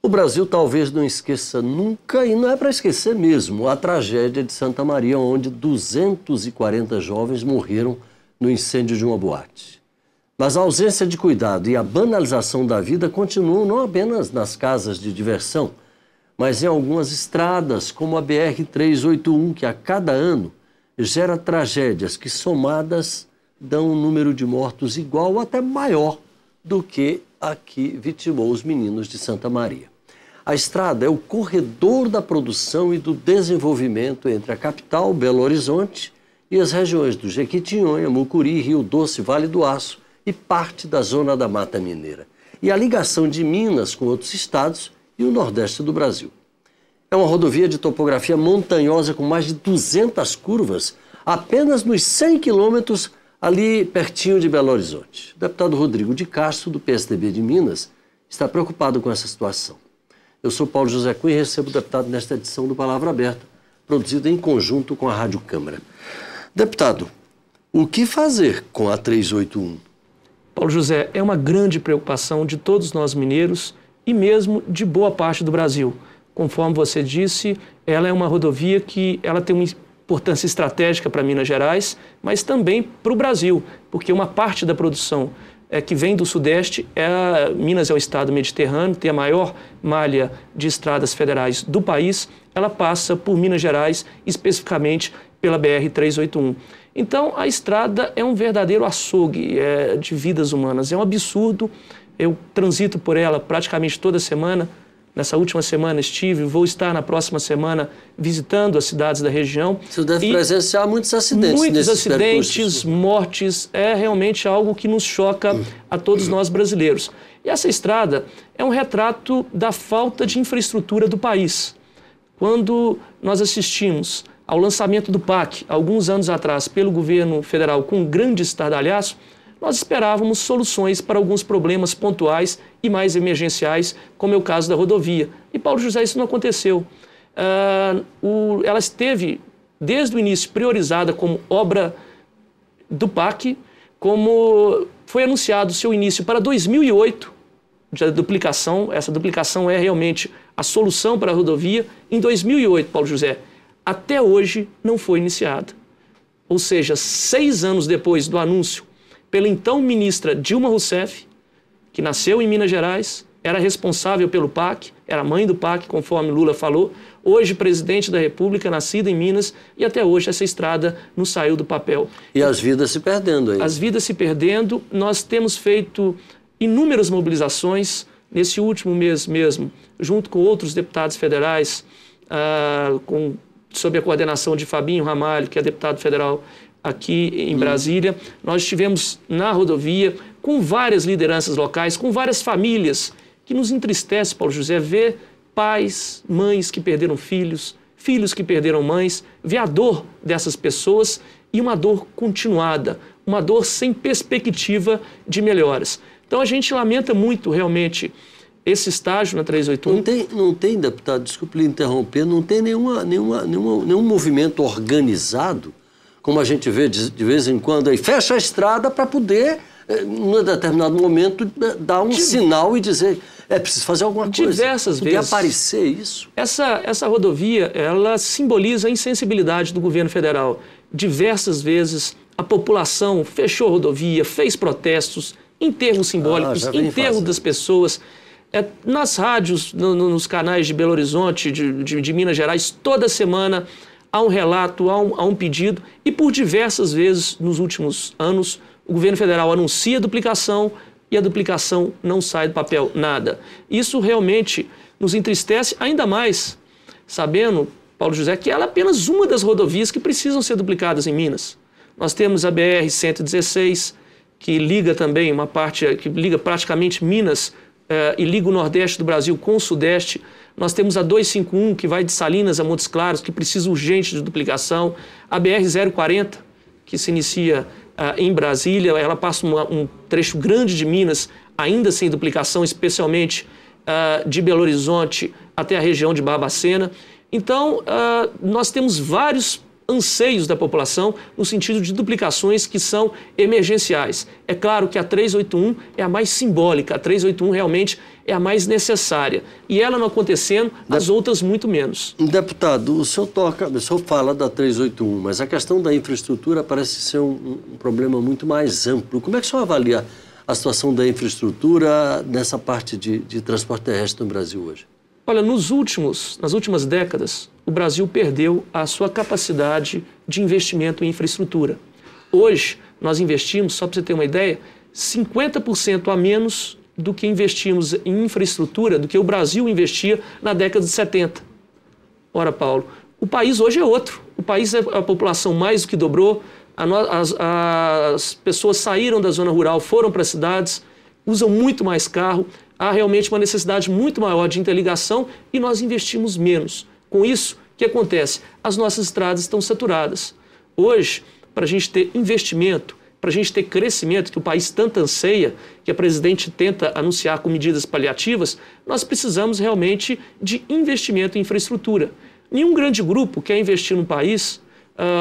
Brasil talvez não esqueça nunca, e não é para esquecer mesmo, a tragédia de Santa Maria, onde 240 jovens morreram no incêndio de uma boate. Mas a ausência de cuidado e a banalização da vida continuam não apenas nas casas de diversão, mas em algumas estradas, como a BR-381, que a cada ano gera tragédias que, somadas, dão um número de mortos igual ou até maior do que a que vitimou os meninos de Santa Maria. A estrada é o corredor da produção e do desenvolvimento entre a capital, Belo Horizonte, e as regiões do Jequitinhonha, Mucuri, Rio Doce, Vale do Aço e parte da zona da Mata Mineira. E a ligação de Minas com outros estados e o Nordeste do Brasil. É uma rodovia de topografia montanhosa com mais de 200 curvas, apenas nos 100 quilômetros ali pertinho de Belo Horizonte. O deputado Rodrigo de Castro, do PSDB de Minas, está preocupado com essa situação. Eu sou Paulo José Cunha e recebo o deputado nesta edição do Palavra Aberta, produzida em conjunto com a Rádio Câmara. Deputado, o que fazer com a 381? Paulo José, é uma grande preocupação de todos nós mineiros e mesmo de boa parte do Brasil. Conforme você disse, ela é uma rodovia que ela tem uma importância estratégica para Minas Gerais, mas também para o Brasil, porque uma parte da produção que vem do Sudeste, Minas é o estado mediterrâneo, tem a maior malha de estradas federais do país, ela passa por Minas Gerais, especificamente pela BR-381. Então, a estrada é um verdadeiro açougue de vidas humanas, é um absurdo. Eu transito por ela praticamente toda semana. Nessa última semana estive, vou estar na próxima semana visitando as cidades da região. Você deve presenciar muitos acidentes. Muitos acidentes, mortes, é realmente algo que nos choca a todos nós brasileiros. E essa estrada é um retrato da falta de infraestrutura do país. Quando nós assistimos ao lançamento do PAC, alguns anos atrás, pelo governo federal, com um grande estardalhaço, nós esperávamos soluções para alguns problemas pontuais e mais emergenciais, como é o caso da rodovia. E, Paulo José, isso não aconteceu. Ela esteve, desde o início, priorizada como obra do PAC, como foi anunciado o seu início para 2008, de duplicação. Essa duplicação é realmente a solução para a rodovia. Em 2008, Paulo José, até hoje não foi iniciada. Ou seja, 6 anos depois do anúncio pela então ministra Dilma Rousseff, que nasceu em Minas Gerais, era responsável pelo PAC, era mãe do PAC, conforme Lula falou, hoje presidente da República, nascida em Minas, e até hoje essa estrada não saiu do papel. E as vidas se perdendo aí. As vidas se perdendo. Nós temos feito inúmeras mobilizações, nesse último mês mesmo, junto com outros deputados federais, sob a coordenação de Fabinho Ramalho, que é deputado federal aqui em Brasília. Nós estivemos na rodovia com várias lideranças locais, com várias famílias, que nos entristece, Paulo José, ver pais, mães que perderam filhos, filhos que perderam mães, ver a dor dessas pessoas e uma dor continuada, uma dor sem perspectiva de melhoras. Então a gente lamenta muito realmente esse estágio na 381. Não tem, deputado, desculpe lhe interromper, não tem nenhum movimento organizado, como a gente vê de vez em quando, aí fecha a estrada para poder, num determinado momento, dar um sinal e dizer, preciso fazer alguma coisa. Diversas vezes. Aparecer isso. Essa rodovia, ela simboliza a insensibilidade do governo federal. Diversas vezes a população fechou a rodovia, fez protestos, enterros simbólicos, enterro das pessoas. Nas rádios, nos canais de Belo Horizonte, de Minas Gerais, toda semana há um relato, há um pedido, e por diversas vezes nos últimos anos o governo federal anuncia a duplicação e a duplicação não sai do papel, nada. Isso realmente nos entristece ainda mais, sabendo, Paulo José, que ela é apenas uma das rodovias que precisam ser duplicadas em Minas. Nós temos a BR-116, que liga também uma parte, que liga praticamente Minas e liga o Nordeste do Brasil com o Sudeste. Nós temos a 251, que vai de Salinas a Montes Claros, que precisa urgente de duplicação. A BR-040, que se inicia em Brasília, ela passa um trecho grande de Minas, ainda sem duplicação, especialmente de Belo Horizonte até a região de Barbacena. Então, nós temos vários anseios da população no sentido de duplicações que são emergenciais. É claro que a 381 é a mais simbólica, a 381 realmente é a mais necessária. E ela não acontecendo, as outras muito menos. Deputado, o senhor fala da 381, mas a questão da infraestrutura parece ser um problema muito mais amplo. Como é que o senhor avalia a situação da infraestrutura nessa parte de transporte terrestre no Brasil hoje? Olha, nas últimas décadas, o Brasil perdeu a sua capacidade de investimento em infraestrutura. Hoje, nós investimos, só para você ter uma ideia, 50% a menos do que investimos em infraestrutura, do que o Brasil investia na década de 70. Ora, Paulo, o país hoje é outro. O país, a população mais do que dobrou, as pessoas saíram da zona rural, foram para as cidades, usam muito mais carro, há realmente uma necessidade muito maior de interligação e nós investimos menos. Com isso, o que acontece? As nossas estradas estão saturadas. Hoje, para a gente ter investimento, para a gente ter crescimento, que o país tanto anseia, que a presidente tenta anunciar com medidas paliativas, nós precisamos realmente de investimento em infraestrutura. Nenhum grande grupo quer investir no país,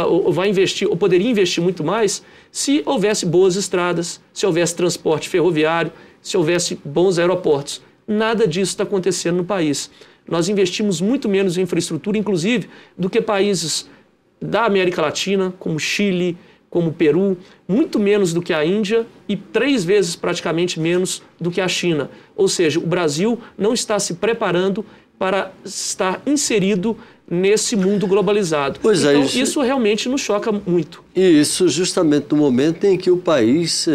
ou vai investir, ou poderia investir muito mais, se houvesse boas estradas, se houvesse transporte ferroviário, se houvesse bons aeroportos. Nada disso está acontecendo no país. Nós investimos muito menos em infraestrutura, inclusive, do que países da América Latina, como Chile, como Peru, muito menos do que a Índia e 3 vezes praticamente menos do que a China. Ou seja, o Brasil não está se preparando para estar inserido nesse mundo globalizado. Pois então, é, isso realmente nos choca muito. E isso justamente no momento em que o país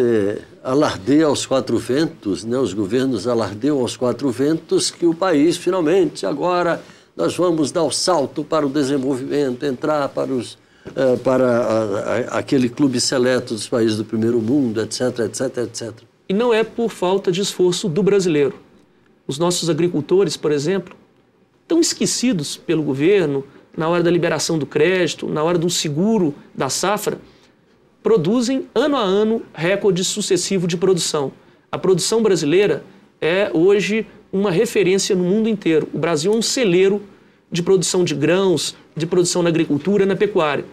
alardeia aos 4 ventos, né? Os governos alardeiam aos 4 ventos que o país, finalmente, agora nós vamos dar o salto para o desenvolvimento, entrar para aquele clube seleto dos países do primeiro mundo, etc, etc, etc. E não é por falta de esforço do brasileiro. Os nossos agricultores, por exemplo, estão esquecidos pelo governo na hora da liberação do crédito, na hora do seguro da safra, produzem ano a ano recordes sucessivos de produção. A produção brasileira é hoje uma referência no mundo inteiro. O Brasil é um celeiro de produção de grãos, de produção na agricultura, na pecuária.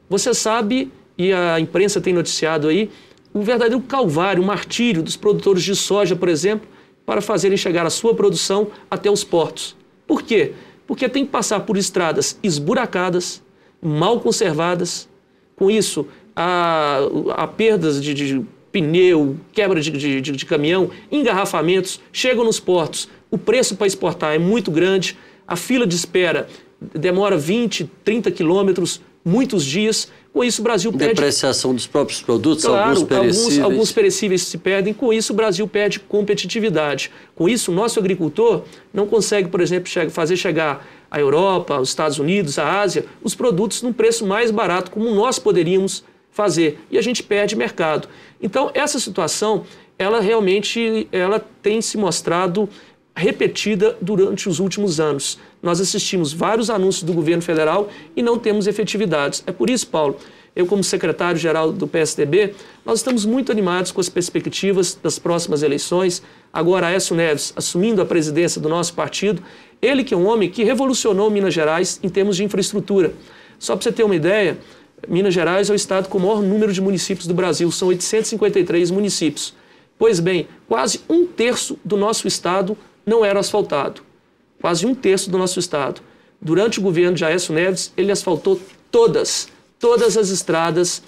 Você sabe, e a imprensa tem noticiado aí, o verdadeiro calvário, o martírio dos produtores de soja, por exemplo, para fazerem chegar a sua produção até os portos. Por quê? Porque tem que passar por estradas esburacadas, mal conservadas. Com isso, há perdas de pneu, quebra de caminhão, engarrafamentos, chegam nos portos. O preço para exportar é muito grande, a fila de espera demora 20, 30 quilômetros, muitos dias. Com isso, o Brasil perde... Depreciação dos próprios produtos, claro, alguns perecíveis. Alguns perecíveis se perdem. Com isso, o Brasil perde competitividade. Com isso, o nosso agricultor não consegue, por exemplo, fazer chegar à Europa, aos Estados Unidos, à Ásia, os produtos num preço mais barato, como nós poderíamos fazer. E a gente perde mercado. Então, essa situação, ela realmente tem se mostrado repetida durante os últimos anos. Nós assistimos vários anúncios do governo federal e não temos efetividades. É por isso, Paulo, eu como secretário-geral do PSDB, nós estamos muito animados com as perspectivas das próximas eleições. Agora, Aécio Neves assumindo a presidência do nosso partido, ele que é um homem que revolucionou Minas Gerais em termos de infraestrutura. Só para você ter uma ideia, Minas Gerais é o estado com o maior número de municípios do Brasil, são 853 municípios. Pois bem, quase 1/3 do nosso estado não era asfaltado. Quase 1/3 do nosso estado. Durante o governo de Aécio Neves, ele asfaltou todas as estradas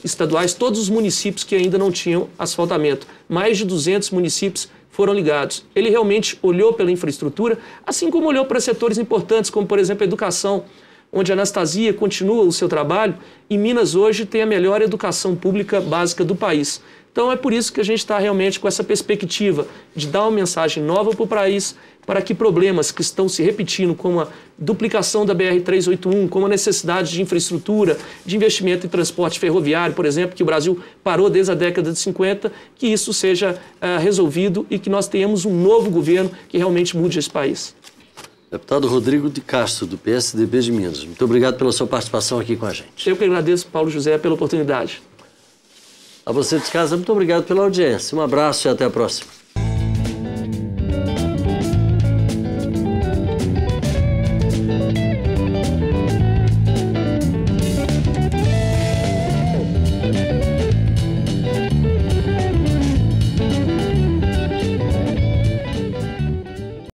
estaduais, todos os municípios que ainda não tinham asfaltamento. Mais de 200 municípios foram ligados. Ele realmente olhou pela infraestrutura, assim como olhou para setores importantes, como, por exemplo, a educação, onde a Anastasia continua o seu trabalho, e Minas hoje tem a melhor educação pública básica do país. Então é por isso que a gente está realmente com essa perspectiva de dar uma mensagem nova para o país, para que problemas que estão se repetindo, como a duplicação da BR-381, como a necessidade de infraestrutura, de investimento em transporte ferroviário, por exemplo, que o Brasil parou desde a década de 50, que isso seja resolvido e que nós tenhamos um novo governo que realmente mude esse país. Deputado Rodrigo de Castro, do PSDB de Minas, muito obrigado pela sua participação aqui com a gente. Eu que agradeço, Paulo José, pela oportunidade. A você de casa, muito obrigado pela audiência. Um abraço e até a próxima.